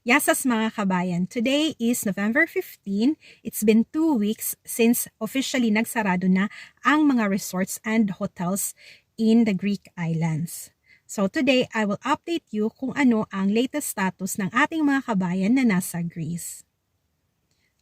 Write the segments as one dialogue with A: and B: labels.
A: Yasas mga kabayan, today is November 15. It's been 2 weeks since officially nagsarado na ang mga resorts and hotels in the Greek islands. So today, I will update you kung ano ang latest status ng ating mga kabayan na nasa Greece.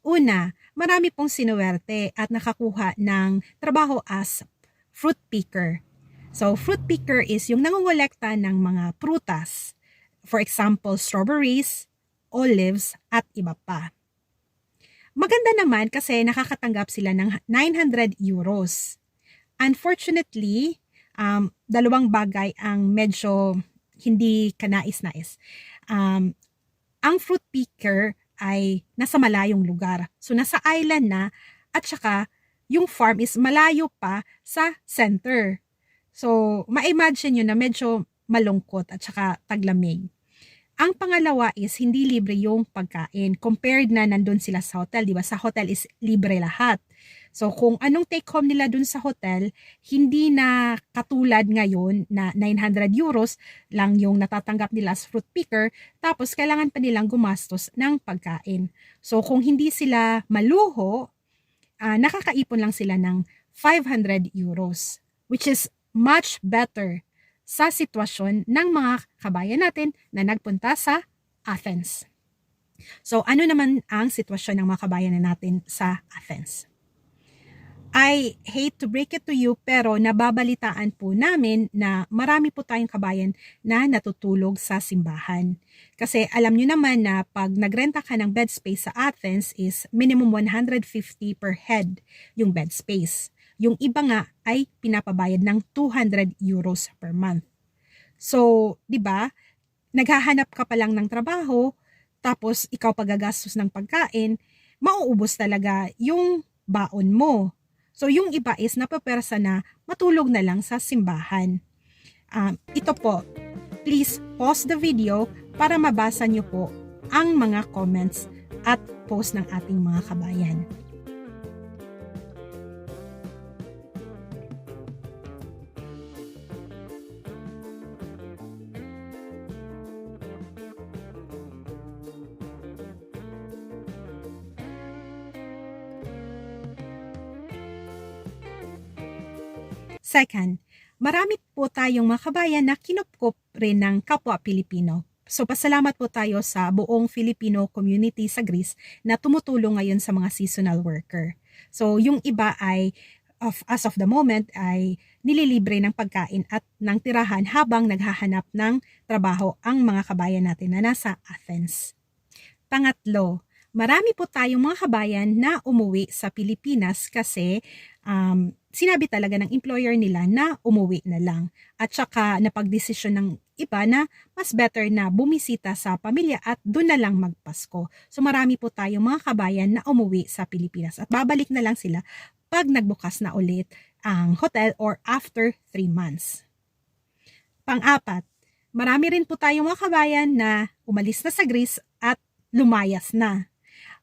A: Una, marami pong sinuwerte at nakakuha ng trabaho as fruit picker. So fruit picker is yung nangongolekta ng mga prutas. For example, strawberries, olives, at iba pa. Maganda naman kasi nakakatanggap sila ng 900 euros. Unfortunately, dalawang bagay ang medyo hindi kanais-nais. Ang fruit picker ay nasa malayong lugar. So nasa island na at saka yung farm is malayo pa sa center. So ma-imagine nyo na medyo malungkot at saka taglamig. Ang pangalawa is hindi libre yung pagkain compared na nandun sila sa hotel, di ba? Sa hotel is libre lahat. So kung anong take home nila dun sa hotel, hindi na katulad ngayon na 900 euros lang yung natatanggap nila as fruit picker, tapos kailangan pa nilang gumastos ng pagkain. So kung hindi sila maluho, nakakaipon lang sila ng 500 euros, which is much better sa sitwasyon ng mga kabayan natin na nagpunta sa Athens. So, ano naman ang sitwasyon ng mga kabayan natin sa Athens? I hate to break it to you, pero nababalitaan po namin na marami po tayong kabayan na natutulog sa simbahan. Kasi alam nyo naman na pag nagrenta ka ng bed space sa Athens is minimum 150 per head yung bed space. Yung iba nga ay pinapabayad ng 200 euros per month. So, 'di ba? Naghahanap ka pa lang ng trabaho, tapos ikaw pagagastos ng pagkain, mauubos talaga yung baon mo. So, yung iba is napapersa na matulog na lang sa simbahan. Ito po, please pause the video para mabasa nyo po ang mga comments at post ng ating mga kabayan. Second, marami po tayong mga kabayan na kinupkup rin ng kapwa Pilipino. So pasalamat po tayo sa buong Filipino community sa Greece na tumutulong ngayon sa mga seasonal worker. So yung iba ay as of the moment ay nililibre ng pagkain at ng tirahan habang naghahanap ng trabaho ang mga kabayan natin na nasa Athens. Pangatlo, marami po tayong mga kabayan na umuwi sa Pilipinas kasi sinabi talaga ng employer nila na umuwi na lang. At saka napagdesisyon ng iba na mas better na bumisita sa pamilya at doon na lang magpasko. So marami po tayong mga kabayan na umuwi sa Pilipinas at babalik na lang sila pag nagbukas na ulit ang hotel or after 3 months. Pang-apat, marami rin po tayong mga kabayan na umalis na sa Greece at lumayas na.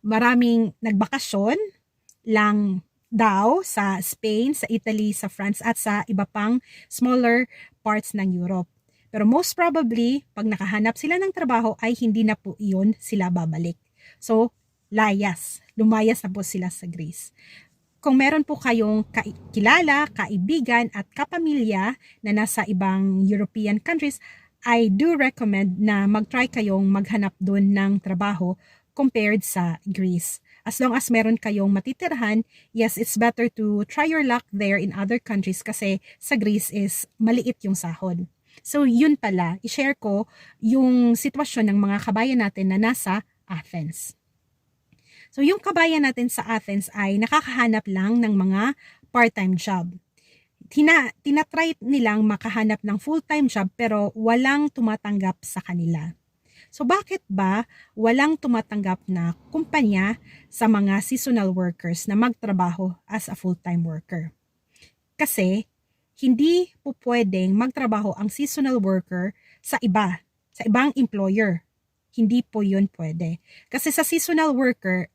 A: Maraming nagbakasyon lang daw sa Spain, sa Italy, sa France at sa iba pang smaller parts ng Europe. Pero most probably, pag nakahanap sila ng trabaho ay hindi na po iyon sila babalik. So, lumayas na po sila sa Greece. Kung meron po kayong kilala, kaibigan at kapamilya na nasa ibang European countries, I do recommend na mag-try kayong maghanap doon ng trabaho compared sa Greece. As long as meron kayong matitirhan, yes, it's better to try your luck there in other countries kasi sa Greece is maliit yung sahod. So yun pala, i-share ko yung sitwasyon ng mga kabayan natin na nasa Athens. So yung kabayan natin sa Athens ay nakakahanap lang ng mga part-time job. Tinatry nilang makahanap ng full-time job pero walang tumatanggap sa kanila. So bakit ba walang tumatanggap na kumpanya sa mga seasonal workers na magtrabaho as a full-time worker? Kasi hindi po pwedeng magtrabaho ang seasonal worker sa ibang employer. Hindi po yun pwede. Kasi sa seasonal worker,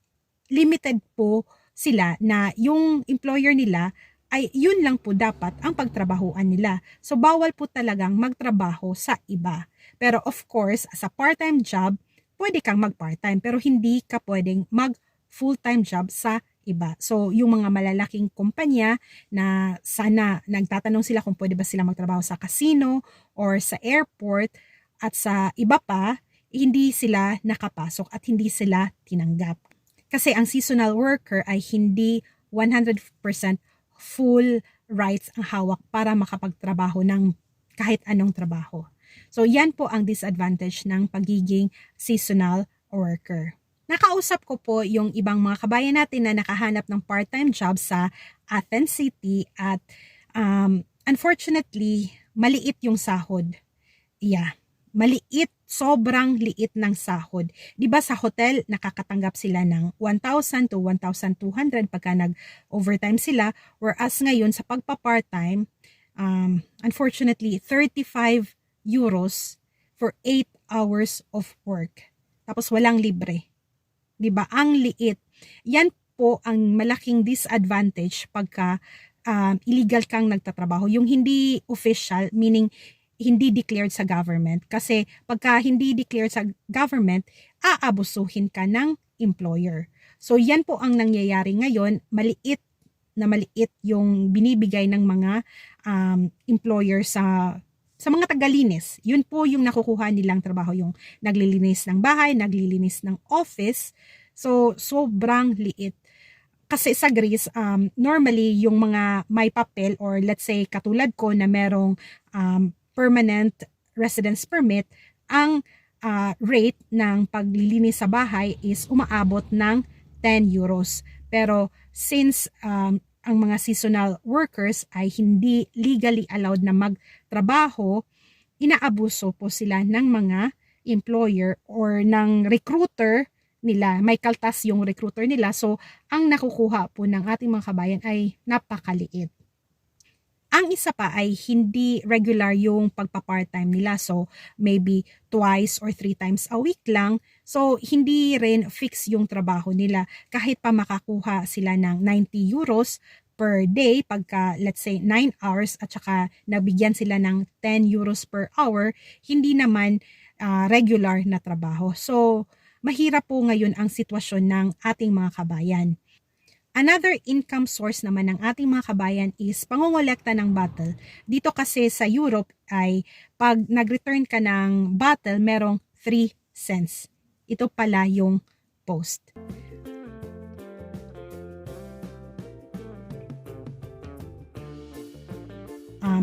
A: limited po sila na yung employer nila ay yun lang po dapat ang pagtrabahuan nila. So bawal po talagang magtrabaho sa iba. Pero of course, as a part-time job, pwede kang mag part-time pero hindi ka pwedeng mag full-time job sa iba. So, yung mga malalaking kumpanya na sana nagtatanong sila kung pwede ba sila magtrabaho sa casino or sa airport at sa iba pa, hindi sila nakapasok at hindi sila tinanggap. Kasi ang seasonal worker ay hindi 100% full rights ang hawak para makapagtrabaho ng kahit anong trabaho. So, yan po ang disadvantage ng pagiging seasonal worker. Nakausap ko po yung ibang mga kabayan natin na nakahanap ng part-time job sa Athens City at unfortunately, maliit yung sahod. Yeah, maliit, sobrang liit ng sahod. 'Di ba sa hotel nakakatanggap sila ng 1,000 to 1,200 pagka nag-overtime sila, whereas ngayon sa pagpa-part-time, unfortunately 35 euros for 8 hours of work. Tapos walang libre. 'Di ba? Ang liit. Yan po ang malaking disadvantage pagka illegal kang nagtatrabaho. Yung hindi official, meaning hindi declared sa government. Kasi pagka hindi declared sa government, aabusuhin ka ng employer. So yan po ang nangyayari ngayon. Maliit yung binibigay ng mga employer sa mga tagalinis. Yun po yung nakukuha nilang trabaho, yung naglilinis ng bahay, naglilinis ng office. So, sobrang liit. Kasi sa Greece, normally, yung mga may papel or let's say katulad ko na merong permanent residence permit, ang rate ng paglilinis sa bahay is umaabot ng 10 euros. Pero since ang mga seasonal workers ay hindi legally allowed na magtrabaho, inaabuso po sila ng mga employer or ng recruiter nila. May kaltas yung recruiter nila. So, ang nakukuha po ng ating mga kabayan ay napakaliit. Ang isa pa ay hindi regular yung pagpa-part-time nila. So, maybe twice or 3 times a week lang. So, hindi rin fix yung trabaho nila. Kahit pa makakuha sila ng 90 euros per day, pagka let's say 9 hours at saka nabigyan sila ng 10 euros per hour, hindi naman regular na trabaho. So, mahirap po ngayon ang sitwasyon ng ating mga kabayan. Another income source naman ng ating mga kabayan is pangongolekta ng bottle. Dito kasi sa Europe ay pag nag-return ka ng bottle, merong 3 cents. Ito pala yung post.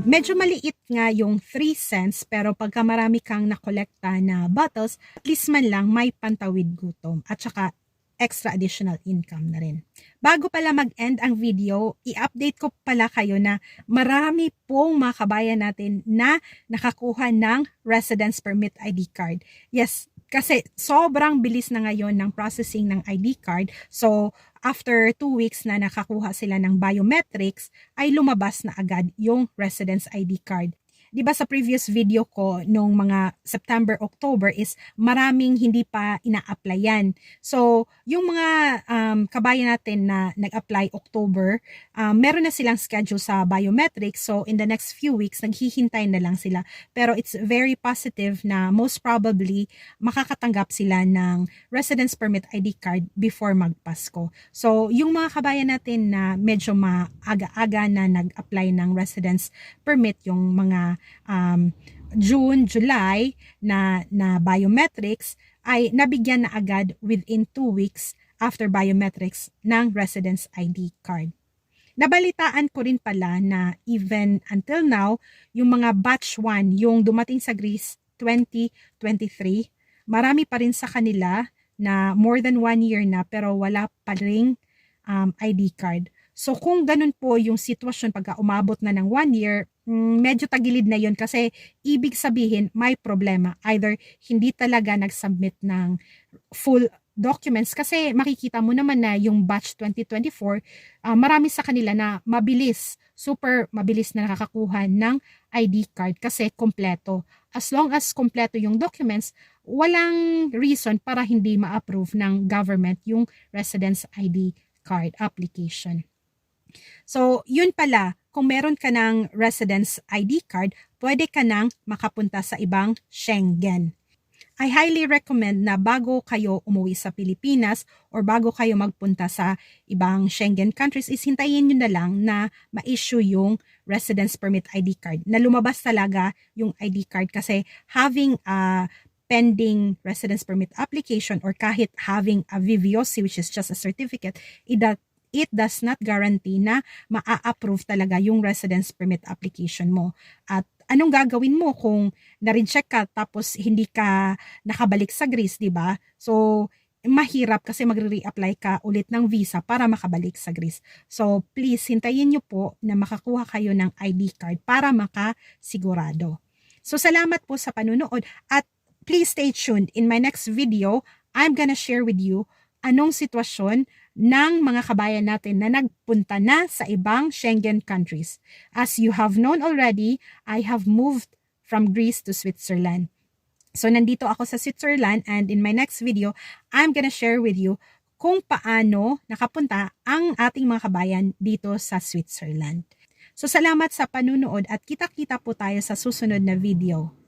A: Medyo maliit nga yung 3 cents pero pagka marami kang nakolekta na bottles, at least man lang may pantawid gutom at saka extra additional income na rin. Bago pala mag-end ang video, i-update ko pala kayo na marami pong mga kabayan natin na nakakuha ng residence permit ID card. Yes, kasi sobrang bilis na ngayon ng processing ng ID card. So, after 2 weeks na nakakuha sila ng biometrics, ay lumabas na agad yung residence ID card. Diba sa previous video ko nung mga September, October is maraming hindi pa ina-applyan. So, yung mga kabayan natin na nag-apply October, meron na silang schedule sa biometrics. So, in the next few weeks, naghihintay na lang sila. Pero it's very positive na most probably makakatanggap sila ng residence permit ID card before magpasko. So, yung mga kabayan natin na medyo maaga-aga na nag-apply ng residence permit, yung mga June, July na biometrics ay nabigyan na agad within 2 weeks after biometrics ng residence ID card. Nabalitaan ko rin pala na even until now, yung mga batch 1, yung dumating sa Greece 2023, marami pa rin sa kanila na more than 1 year na pero wala pa ring ID card. So kung ganun po yung sitwasyon pagka umabot na ng 1 year, medyo tagilid na yun kasi ibig sabihin may problema. Either hindi talaga nag-submit ng full documents kasi makikita mo naman na yung batch 2024, marami sa kanila na mabilis, super mabilis na nakakakuha ng ID card kasi kompleto. As long as kompleto yung documents, walang reason para hindi ma-approve ng government yung residence ID card application. So, yun pala, kung meron ka ng residence ID card, pwede ka nang makapunta sa ibang Schengen. I highly recommend na bago kayo umuwi sa Pilipinas or bago kayo magpunta sa ibang Schengen countries is hintayin nyo na lang na ma-issue yung residence permit ID card. Na lumabas talaga yung ID card kasi having a pending residence permit application or kahit having a VVOC, which is just a certificate, it does not guarantee na ma-approve talaga yung residence permit application mo. At anong gagawin mo kung na-reject ka tapos hindi ka nakabalik sa Greece, di ba? So, mahirap kasi magre-reapply ka ulit ng visa para makabalik sa Greece. So, please, hintayin nyo po na makakuha kayo ng ID card para makasigurado. So, salamat po sa panunood at please stay tuned. In my next video, I'm gonna share with you anong sitwasyon ng mga kabayan natin na nagpunta na sa ibang Schengen countries. As you have known already, I have moved from Greece to Switzerland. So nandito ako sa Switzerland and in my next video, I'm gonna share with you kung paano nakapunta ang ating mga kabayan dito sa Switzerland. So salamat sa panunood at kita-kita po tayo sa susunod na video.